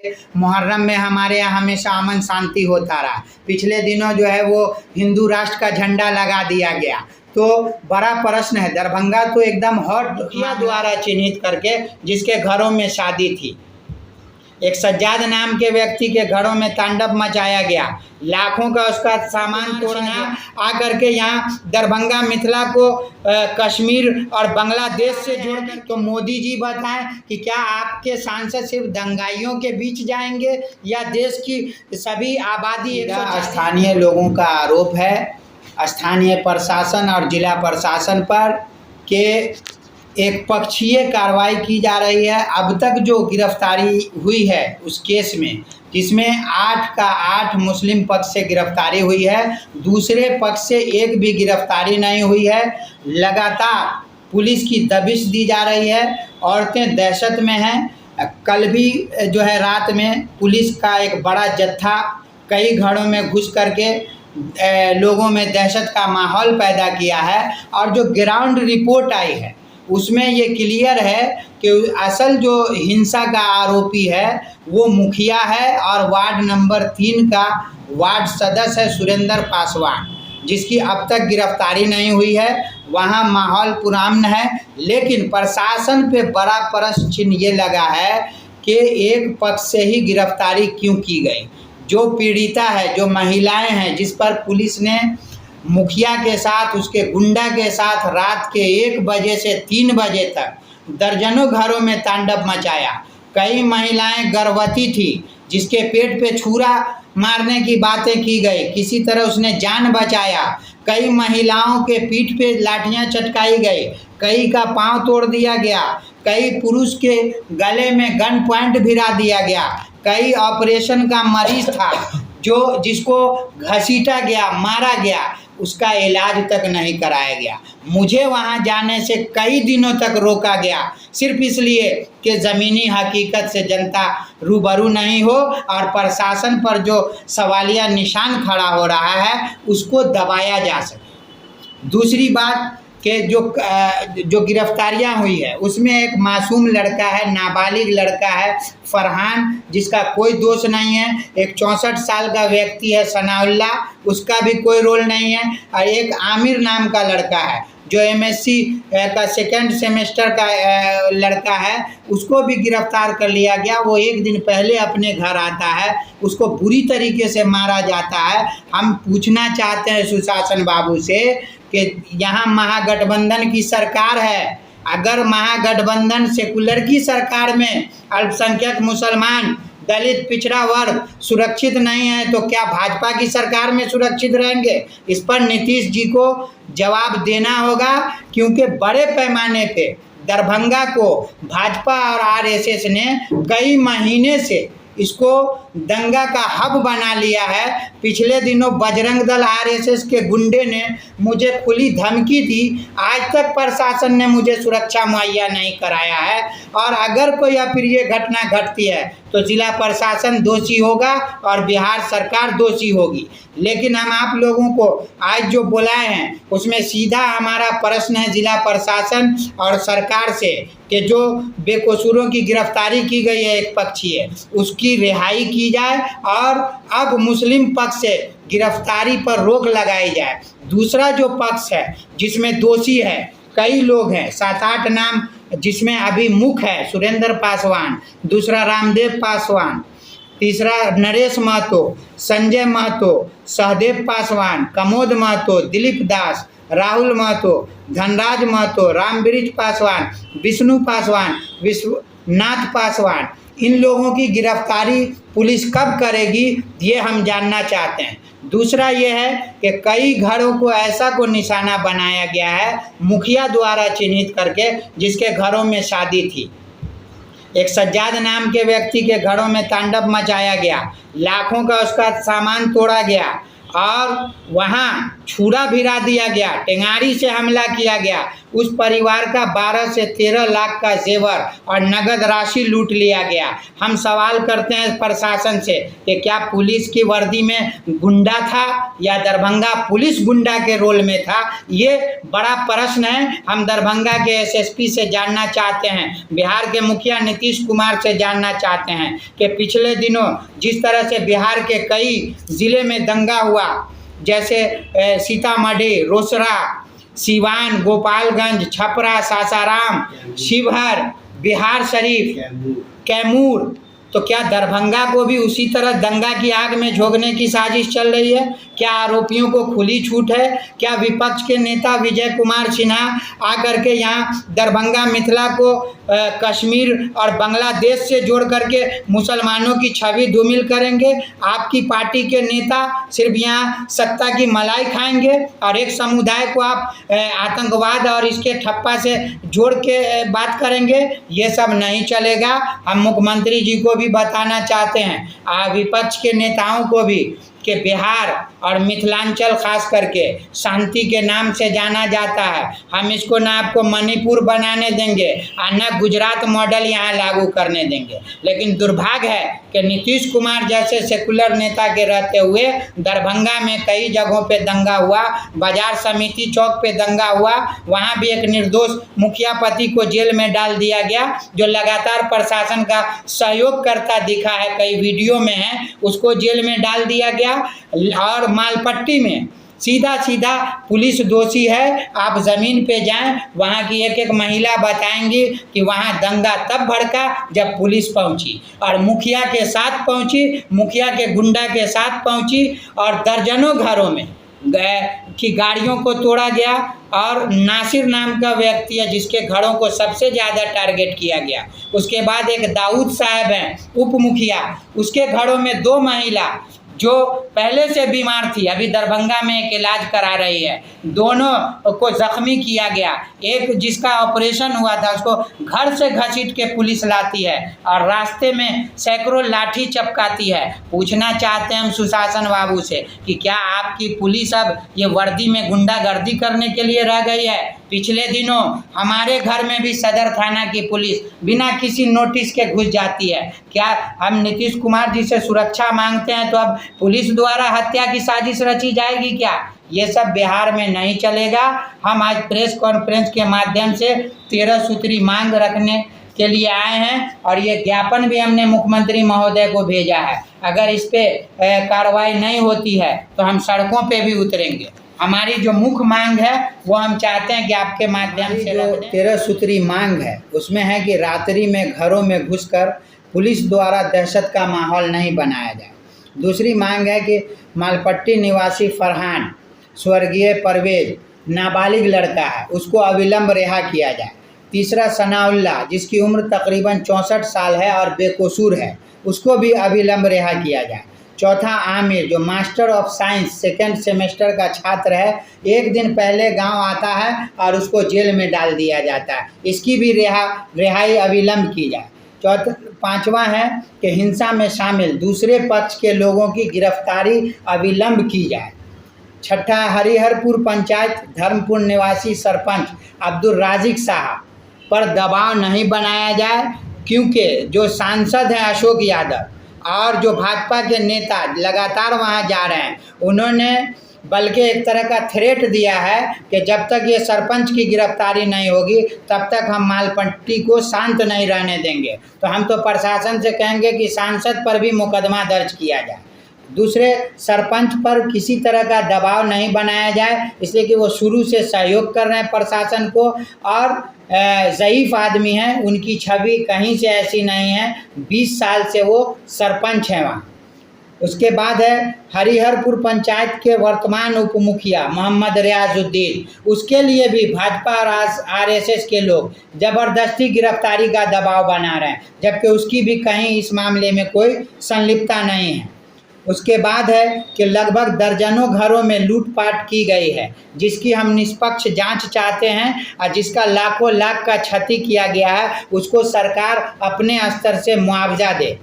मुहर्रम में हमारे यहाँ हमेशा अमन शांति होता रहा। पिछले दिनों जो है वो हिंदू राष्ट्र का झंडा लगा दिया गया। तो बड़ा प्रश्न है, दरभंगा तो एकदम हॉट मुखिया द्वारा चिन्हित करके जिसके घरों में शादी थी, एक सज्जाद नाम के व्यक्ति के घरों में तांडव मचाया गया, लाखों का उसका सामान तोड़ना आकर के यहाँ दरभंगा मिथिला को कश्मीर और बांग्लादेश से जोड़कर। तो मोदी जी बताएं कि क्या आपके सांसद सिर्फ दंगाइयों के बीच जाएंगे या देश की सभी आबादी? स्थानीय लोगों का आरोप है स्थानीय प्रशासन और जिला प्रशासन पर कि एक पक्षीय कार्रवाई की जा रही है। अब तक जो गिरफ्तारी हुई है उस केस में, जिसमें 8 का 8 मुस्लिम पक्ष से गिरफ्तारी हुई है, दूसरे पक्ष से एक भी गिरफ्तारी नहीं हुई है। लगातार पुलिस की दबिश दी जा रही है, औरतें दहशत में हैं। कल भी जो है रात में पुलिस का एक बड़ा जत्था कई घरों में घुस करके लोगों में दहशत का माहौल पैदा किया है। और जो ग्राउंड रिपोर्ट आई है उसमें ये क्लियर है कि असल जो हिंसा का आरोपी है वो मुखिया है और वार्ड नंबर 3 का वार्ड सदस्य है सुरेंद्र पासवान, जिसकी अब तक गिरफ्तारी नहीं हुई है। वहाँ माहौल पुरान है, लेकिन प्रशासन पे बड़ा प्रश्न चिन्ह ये लगा है कि एक पक्ष से ही गिरफ्तारी क्यों की गई। जो पीड़िता है, जो महिलाएं हैं, जिस पर पुलिस ने मुखिया के साथ उसके गुंडा के साथ रात के 1 बजे से 3 बजे तक दर्जनों घरों में तांडव मचाया। कई महिलाएं गर्भवती थी जिसके पेट पे छुरा मारने की बातें की गई, किसी तरह उसने जान बचाया। कई महिलाओं के पीठ पे लाठियां चटकाई गई, कई का पांव तोड़ दिया गया, कई पुरुष के गले में गन पॉइंट भिरा दिया गया। कई ऑपरेशन का मरीज था जिसको घसीटा गया, मारा गया, उसका इलाज तक नहीं कराया गया। मुझे वहां जाने से कई दिनों तक रोका गया, सिर्फ इसलिए कि ज़मीनी हकीकत से जनता रूबरू नहीं हो और प्रशासन पर जो सवालिया निशान खड़ा हो रहा है उसको दबाया जा सके। दूसरी बात कि जो गिरफ्तारियां हुई है उसमें एक मासूम लड़का है, नाबालिग लड़का है फरहान, जिसका कोई दोष नहीं है। एक 64 साल का व्यक्ति है सनाउल्ला, उसका भी कोई रोल नहीं है। और एक आमिर नाम का लड़का है जो MSc का 2nd सेमेस्टर का लड़का है, उसको भी गिरफ्तार कर लिया गया। वो एक दिन पहले अपने घर आता है, उसको बुरी तरीके से मारा जाता है। हम पूछना चाहते हैं सुशासन बाबू से कि यहाँ महागठबंधन की सरकार है, अगर महागठबंधन सेकुलर की सरकार में अल्पसंख्यक मुसलमान दलित पिछड़ा वर्ग सुरक्षित नहीं है तो क्या भाजपा की सरकार में सुरक्षित रहेंगे? इस पर नीतीश जी को जवाब देना होगा, क्योंकि बड़े पैमाने पे दरभंगा को भाजपा और RSS ने कई महीने से इसको दंगा का हब बना लिया है। पिछले दिनों बजरंग दल RSS के गुंडे ने मुझे खुली धमकी दी, आज तक प्रशासन ने मुझे सुरक्षा मुहैया नहीं कराया है। और अगर कोई अप्रिय घटना घटती है तो जिला प्रशासन दोषी होगा और बिहार सरकार दोषी होगी। लेकिन हम आप लोगों को आज जो बुलाए हैं उसमें सीधा हमारा प्रश्न है जिला प्रशासन और सरकार से कि जो बेकसूरों की गिरफ्तारी की गई है एक पक्षीय, उसकी रिहाई की जाए और अब मुस्लिम पक्ष से गिरफ्तारी पर रोक लगाई जाए। दूसरा जो पक्ष है जिसमें दोषी है कई लोग हैं, 7-8 नाम, जिसमें अभी मुख्य है सुरेंद्र पासवान, दूसरा रामदेव पासवान, तीसरा नरेश महतो, संजय महतो, सहदेव पासवान, कमोद महतो, दिलीप दास, राहुल महतो, धनराज महतो, रामवृक्ष पासवान, विष्णु पासवान, विश्वनाथ पासवान, इन लोगों की गिरफ्तारी पुलिस कब करेगी ये हम जानना चाहते हैं। दूसरा ये है कि कई घरों को ऐसा को निशाना बनाया गया है मुखिया द्वारा चिन्हित करके जिसके घरों में शादी थी। एक सज्जाद नाम के व्यक्ति के घरों में तांडव मचाया गया, लाखों का उसका सामान तोड़ा गया और वहाँ छुरा भिरा दिया गया, टेंगारी से हमला किया गया, उस परिवार का 12 से 13 लाख का जेवर और नगद राशि लूट लिया गया। हम सवाल करते हैं प्रशासन से कि क्या पुलिस की वर्दी में गुंडा था या दरभंगा पुलिस गुंडा के रोल में था? ये बड़ा प्रश्न है। हम दरभंगा के एसएसपी से जानना चाहते हैं, बिहार के मुखिया नीतीश कुमार से जानना चाहते हैं कि पिछले दिनों जिस तरह से बिहार के कई ज़िले में दंगा हुआ, जैसे सीतामढ़ी, रोसड़ा, सिवान, गोपालगंज, छपरा, सासाराम, शिवहर, बिहार शरीफ, कैमूर, तो क्या दरभंगा को भी उसी तरह दंगा की आग में झोंकने की साजिश चल रही है? क्या आरोपियों को खुली छूट है? क्या विपक्ष के नेता विजय कुमार सिन्हा आकर के यहाँ दरभंगा मिथिला को कश्मीर और बांग्लादेश से जोड़ करके मुसलमानों की छवि धूमिल करेंगे? आपकी पार्टी के नेता सिर्फ यहाँ सत्ता की मलाई खाएंगे और एक समुदाय को आप आतंकवाद और इसके ठप्पा से जोड़ के बात करेंगे? ये सब नहीं चलेगा। हम मुख्यमंत्री जी को भी बताना चाहते हैं, विपक्ष के नेताओं को भी, कि बिहार और मिथिलांचल खास करके शांति के नाम से जाना जाता है। हम इसको ना आपको मणिपुर बनाने देंगे और न गुजरात मॉडल यहाँ लागू करने देंगे। लेकिन दुर्भाग्य है कि नीतीश कुमार जैसे सेकुलर नेता के रहते हुए दरभंगा में कई जगहों पे दंगा हुआ, बाजार समिति चौक पे दंगा हुआ, वहाँ भी एक निर्दोष मुखिया पति को जेल में डाल दिया गया, जो लगातार प्रशासन का सहयोग करता दिखा है, कई वीडियो में है, उसको जेल में डाल दिया गया। और मालपट्टी में सीधा पुलिस दोषी है। आप ज़मीन पे जाएं, वहाँ की एक एक महिला बताएंगी कि वहाँ दंगा तब भड़का जब पुलिस पहुँची और मुखिया के साथ पहुँची, मुखिया के गुंडा के साथ पहुँची और दर्जनों घरों में की गाड़ियों को तोड़ा गया। और नासिर नाम का व्यक्ति है जिसके घरों को सबसे ज़्यादा टारगेट किया गया। उसके बाद एक दाऊद साहब हैं उप मुखिया, उसके घरों में 2 महिला जो पहले से बीमार थी, अभी दरभंगा में एक इलाज करा रही है, दोनों को जख्मी किया गया। एक जिसका ऑपरेशन हुआ था उसको घर से घसीट के पुलिस लाती है और रास्ते में सैकड़ों लाठी चपकाती है। पूछना चाहते हैं हम सुशासन बाबू से कि क्या आपकी पुलिस अब ये वर्दी में गुंडागर्दी करने के लिए रह गई है? पिछले दिनों हमारे घर में भी सदर थाना की पुलिस बिना किसी नोटिस के घुस जाती है। क्या हम नीतीश कुमार जी से सुरक्षा मांगते हैं तो अब पुलिस द्वारा हत्या की साजिश रची जाएगी क्या? ये सब बिहार में नहीं चलेगा। हम आज प्रेस कॉन्फ्रेंस के माध्यम से 13 सूत्री मांग रखने के लिए आए हैं और ये ज्ञापन भी हमने मुख्यमंत्री महोदय को भेजा है। अगर इस पे कार्रवाई नहीं होती है तो हम सड़कों पे भी उतरेंगे। हमारी जो मुख्य मांग है वो हम चाहते हैं कि आपके माध्यम से जो 13 सूत्री मांग है उसमें है कि रात्रि में घरों में घुसकर पुलिस द्वारा दहशत का माहौल नहीं बनाया जाए। दूसरी मांग है कि मालपट्टी निवासी फरहान स्वर्गीय परवेज नाबालिग लड़का है, उसको अविलंब रिहा किया जाए। तीसरा सनाउल्लाह जिसकी उम्र तकरीबन 64 साल है और बेकसूर है, उसको भी अविलंब रिहा किया जाए। चौथा आमिर जो master of science 2nd semester का छात्र है, एक दिन पहले गांव आता है और उसको जेल में डाल दिया जाता है, इसकी भी रिहाई अविलंब की जाए। पांचवा है कि हिंसा में शामिल दूसरे पक्ष के लोगों की गिरफ्तारी अविलंब की जाए। छठा हरिहरपुर पंचायत धर्मपुर निवासी सरपंच अब्दुल राजिक साहब पर दबाव नहीं बनाया जाए, क्योंकि जो सांसद हैं अशोक यादव और जो भाजपा के नेता लगातार वहां जा रहे हैं, उन्होंने बल्कि एक तरह का थ्रेट दिया है कि जब तक ये सरपंच की गिरफ्तारी नहीं होगी तब तक हम मालपट्टी को शांत नहीं रहने देंगे। तो हम तो प्रशासन से कहेंगे कि सांसद पर भी मुकदमा दर्ज किया जाए। दूसरे सरपंच पर किसी तरह का दबाव नहीं बनाया जाए, इसलिए कि वो शुरू से सहयोग कर रहे हैं प्रशासन को और ज़ईफ़ आदमी हैं, उनकी छवि कहीं से ऐसी नहीं है, 20 साल से वो सरपंच हैं वहाँ। उसके बाद है हरिहरपुर पंचायत के वर्तमान उप मुखिया मोहम्मद रियाजुद्दीन, उसके लिए भी भाजपा और आरएसएस के लोग ज़बरदस्ती गिरफ्तारी का दबाव बना रहे हैं, जबकि उसकी भी कहीं इस मामले में कोई संलिप्तता नहीं है। उसके बाद है कि लगभग दर्जनों घरों में लूटपाट की गई है, जिसकी हम निष्पक्ष जांच चाहते हैं और जिसका लाखों लाख का क्षति किया गया है, उसको सरकार अपने स्तर से मुआवजा दे।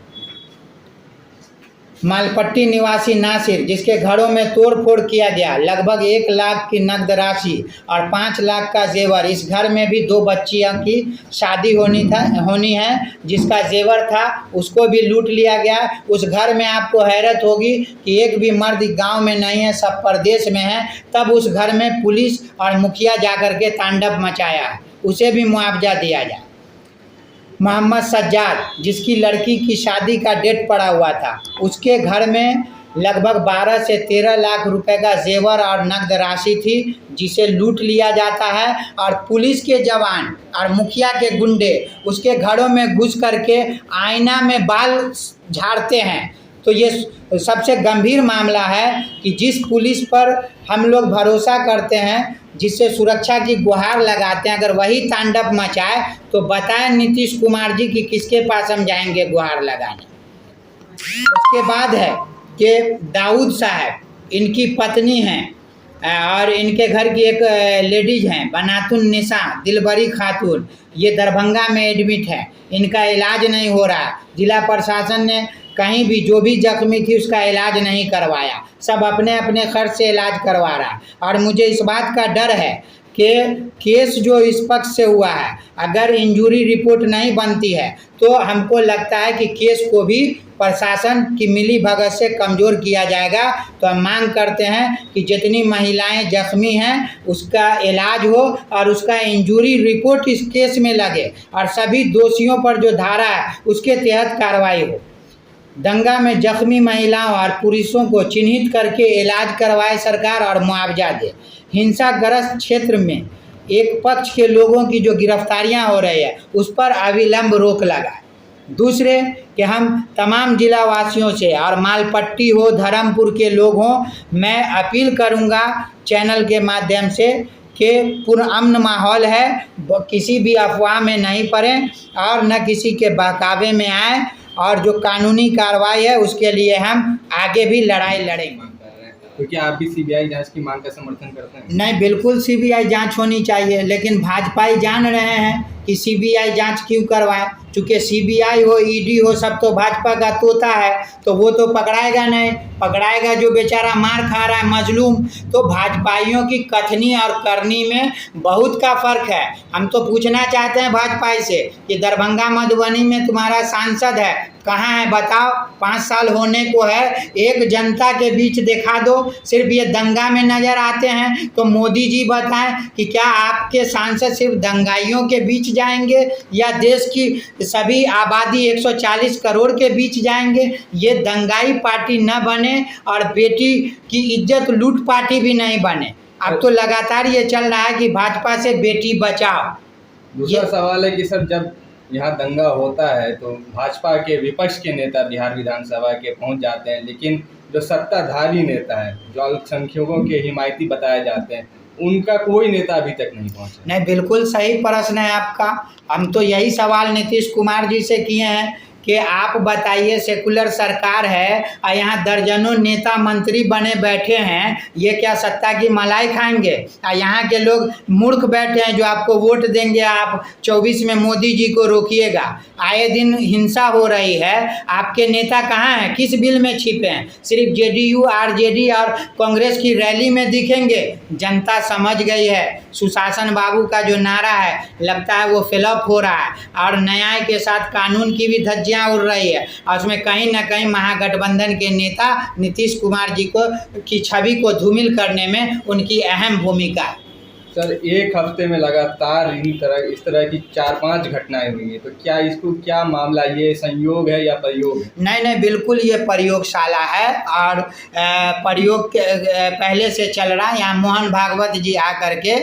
मालपट्टी निवासी नासिर, जिसके घरों में तोड़फोड़ किया गया, लगभग 1 लाख की नकद राशि और 5 लाख का जेवर। इस घर में भी 2 बच्चियों की शादी होनी है, जिसका जेवर था उसको भी लूट लिया गया। उस घर में आपको हैरत होगी कि एक भी मर्द गांव में नहीं है, सब प्रदेश में है। तब उस घर में पुलिस और मुखिया जाकर के तांडव मचाया है, उसे भी मुआवजा दिया जाए। मोहम्मद सज्जाद, जिसकी लड़की की शादी का डेट पड़ा हुआ था, उसके घर में लगभग 12 से 13 लाख रुपए का जेवर और नकद राशि थी, जिसे लूट लिया जाता है। और पुलिस के जवान और मुखिया के गुंडे उसके घरों में घुस करके आईना में बाल झाड़ते हैं। तो ये सबसे गंभीर मामला है कि जिस पुलिस पर हम लोग भरोसा करते हैं, जिससे सुरक्षा की गुहार लगाते हैं, अगर वही तांडव मचाए तो बताएं नीतीश कुमार जी कि किसके पास हम जाएंगे गुहार लगाने। उसके बाद है कि दाऊद साहब, इनकी पत्नी हैं और इनके घर की एक लेडीज हैं बनातुन निसा दिलबरी खातून, ये दरभंगा में एडमिट है। इनका इलाज नहीं हो रहा। जिला प्रशासन ने कहीं भी जो भी जख्मी थी उसका इलाज नहीं करवाया, सब अपने अपने खर्च से इलाज करवा रहा है। और मुझे इस बात का डर है कि केस जो इस पक्ष से हुआ है, अगर इंजरी रिपोर्ट नहीं बनती है तो हमको लगता है कि केस को भी प्रशासन की मिली भगत से कमज़ोर किया जाएगा। तो हम मांग करते हैं कि जितनी महिलाएं जख्मी हैं उसका इलाज हो और उसका इंजरी रिपोर्ट इस केस में लगे और सभी दोषियों पर जो धारा है उसके तहत कार्रवाई हो। दंगा में जख्मी महिलाओं और पुरुषों को चिन्हित करके इलाज करवाए सरकार और मुआवजा दे। हिंसाग्रस्त क्षेत्र में एक पक्ष के लोगों की जो गिरफ्तारियां हो रही है उस पर अविलंब रोक लगाए। दूसरे कि हम तमाम जिला वासियों से और मालपट्टी हो, धर्मपुर के लोग हों, मैं अपील करूंगा चैनल के माध्यम से कि पूर्ण अमन माहौल है, किसी भी अफवाह में नहीं पड़ें और न किसी के बहकावे में आए, और जो कानूनी कार्रवाई है उसके लिए हम आगे भी लड़ाई लड़ेंगे। तो क्या आप भी सीबीआई जांच की मांग का समर्थन करते हैं? नहीं, बिल्कुल सीबीआई जांच होनी चाहिए, लेकिन भाजपाई जान रहे हैं कि सीबीआई जांच क्यों करवाए। चूँकि सीबीआई हो, ईडी हो, सब तो भाजपा का तोता है, तो वो तो पकड़ाएगा नहीं। पकड़ाएगा जो बेचारा मार खा रहा है मजलूम। तो भाजपाइयों की कथनी और करनी में बहुत का फर्क है। हम तो पूछना चाहते हैं भाजपाई से कि दरभंगा मधुबनी में तुम्हारा सांसद है, कहाँ है बताओ? 5 साल होने को है, एक जनता के बीच दिखा दो। सिर्फ ये दंगा में नज़र आते हैं। तो मोदी जी बताएं कि क्या आपके सांसद सिर्फ दंगाइयों के बीच जाएंगे या देश की सभी आबादी 140 करोड़ के बीच जाएंगे? ये दंगाई पार्टी न बने और बेटी की इज्जत लूट पार्टी भी नहीं बने। अब तो लगातार ये चल रहा है कि भाजपा से बेटी बचाओ। दूसरा सवाल है कि सर, जब यहाँ दंगा होता है तो भाजपा के विपक्ष के नेता बिहार विधानसभा के पहुँच जाते हैं, लेकिन जो सत्ताधारी नेता है, जो अल्पसंख्यकों के हिमायती बताए जाते हैं, उनका कोई नेता अभी तक नहीं पहुँचा। नहीं, बिल्कुल सही प्रश्न है आपका। हम तो यही सवाल नीतीश कुमार जी से किए हैं कि आप बताइए, सेकुलर सरकार है और यहाँ दर्जनों नेता मंत्री बने बैठे हैं, ये क्या सत्ता की मलाई खाएंगे? और यहाँ के लोग मूर्ख बैठे हैं जो आपको वोट देंगे, आप 24 में मोदी जी को रोकिएगा। आए दिन हिंसा हो रही है, आपके नेता कहाँ हैं? किस बिल में छिपे हैं? सिर्फ जेडीयू, आरजेडी और कांग्रेस की रैली में दिखेंगे। जनता समझ गई है, सुशासन बाबू का जो नारा है लगता है वो फ्लॉप हो रहा है और न्याय के साथ कानून की भी धज्जियां उड़ रही है। और उसमें कहीं ना कहीं महागठबंधन के नेता नीतीश कुमार जी को की छवि को धूमिल करने में उनकी अहम भूमिका है। सर, एक हफ्ते में लगातार इस तरह की 4-5 घटनाएं हुई हैं, तो क्या इसको क्या मामला, ये संयोग है या प्रयोग है? नहीं, बिल्कुल ये प्रयोगशाला है और प्रयोग पहले से चल रहा है। यहाँ मोहन भागवत जी आकर के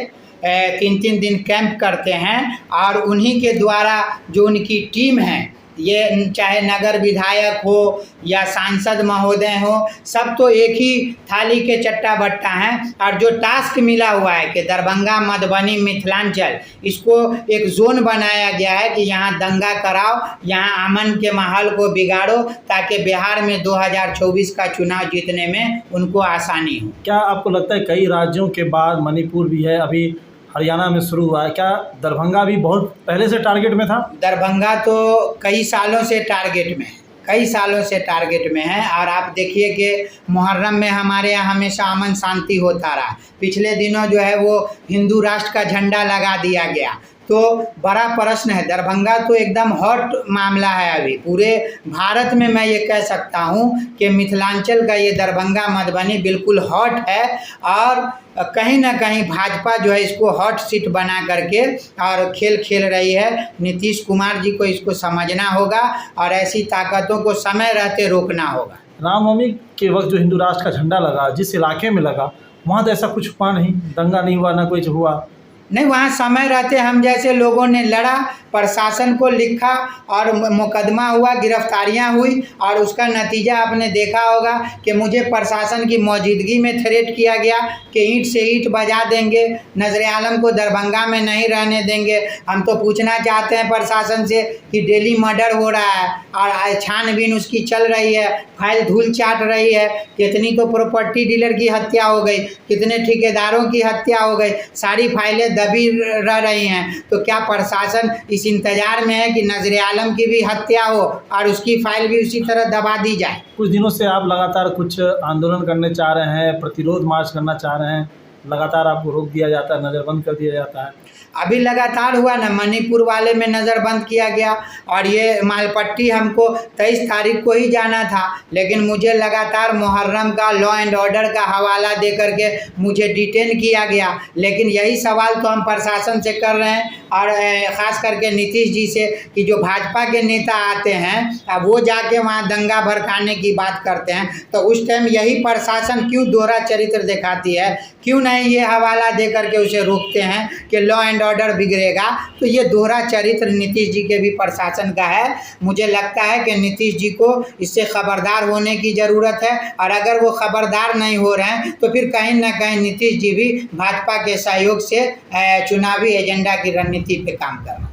3-3 दिन कैंप करते हैं और उन्हीं के द्वारा जो उनकी टीम है, ये चाहे नगर विधायक हो या सांसद महोदय हो, सब तो एक ही थाली के चट्टा बट्टा हैं। और जो टास्क मिला हुआ है कि दरभंगा, मधुबनी, मिथिलांचल, इसको एक जोन बनाया गया है कि यहाँ दंगा कराओ, यहाँ अमन के माहौल को बिगाड़ो, ताकि बिहार में 2024 का चुनाव जीतने में उनको आसानी हो। क्या आपको लगता है कई राज्यों के बाद मणिपुर भी है, अभी हरियाणा में शुरू हुआ है, क्या दरभंगा भी बहुत पहले से टारगेट में था? दरभंगा तो कई सालों से टारगेट में है, कई सालों से टारगेट में है। और आप देखिए कि मुहर्रम में हमारे यहाँ हमेशा अमन शांति होता रहा। पिछले दिनों जो है वो हिंदू राष्ट्र का झंडा लगा दिया गया, तो बड़ा प्रश्न है। दरभंगा तो एकदम हॉट मामला है अभी पूरे भारत में। मैं ये कह सकता हूँ कि मिथिलांचल का ये दरभंगा मधुबनी बिल्कुल हॉट है, और कहीं ना कहीं भाजपा जो है इसको हॉट सीट बना करके और खेल रही है। नीतीश कुमार जी को इसको समझना होगा और ऐसी ताकतों को समय रहते रोकना होगा। रामनवमी के वक्त जो हिंदू राष्ट्र का झंडा लगा, जिस इलाके में लगा वहाँ तो ऐसा कुछ हुआ नहीं, दंगा नहीं हुआ, ना कुछ हुआ। नहीं, वहाँ समय रहते हम जैसे लोगों ने लड़ा, प्रशासन को लिखा और मुकदमा हुआ, गिरफ्तारियां हुई, और उसका नतीजा आपने देखा होगा कि मुझे प्रशासन की मौजूदगी में थ्रेट किया गया कि ईंट से ईंट बजा देंगे, नजर आलम को दरभंगा में नहीं रहने देंगे। हम तो पूछना चाहते हैं प्रशासन से कि डेली मर्डर हो रहा है और छानबीन उसकी चल रही है, फाइल धूल चाट रही है। कितनी तो प्रॉपर्टी डीलर की हत्या हो गई, कितने ठेकेदारों की हत्या हो गई, सारी फाइलें दबी रह रही हैं। तो क्या प्रशासन इस इंतजार में है कि नजर आलम की भी हत्या हो और उसकी फाइल भी उसी तरह दबा दी जाए? कुछ दिनों से आप लगातार कुछ आंदोलन करने चाह रहे हैं, प्रतिरोध मार्च करना चाह रहे हैं, लगातार आपको रोक दिया जाता है, नज़रबंद कर दिया जाता है। अभी लगातार हुआ ना, मणिपुर वाले में नज़रबंद किया गया, और ये मालपट्टी हमको 23 तारीख को ही जाना था, लेकिन मुझे लगातार मुहर्रम का लॉ एंड ऑर्डर का हवाला दे करके मुझे डिटेन किया गया। लेकिन यही सवाल तो हम प्रशासन से कर रहे हैं, और ख़ास करके नीतीश जी से, कि जो भाजपा के नेता आते हैं अब वो जाके वहाँ दंगा भड़काने की बात करते हैं, तो उस टाइम यही प्रशासन क्यों दोहरा चरित्र दिखाती है? क्यों नहीं ये हवाला दे करके उसे रोकते हैं कि लॉ एंड ऑर्डर बिगड़ेगा? तो ये दोहरा चरित्र नीतीश जी के भी प्रशासन का है। मुझे लगता है कि नीतीश जी को इससे खबरदार होने की ज़रूरत है, और अगर वो खबरदार नहीं हो रहे हैं तो फिर कहीं ना कहीं नीतीश जी भी भाजपा के सहयोग से चुनावी एजेंडा की रणनीति पे काम कर रहे हैं।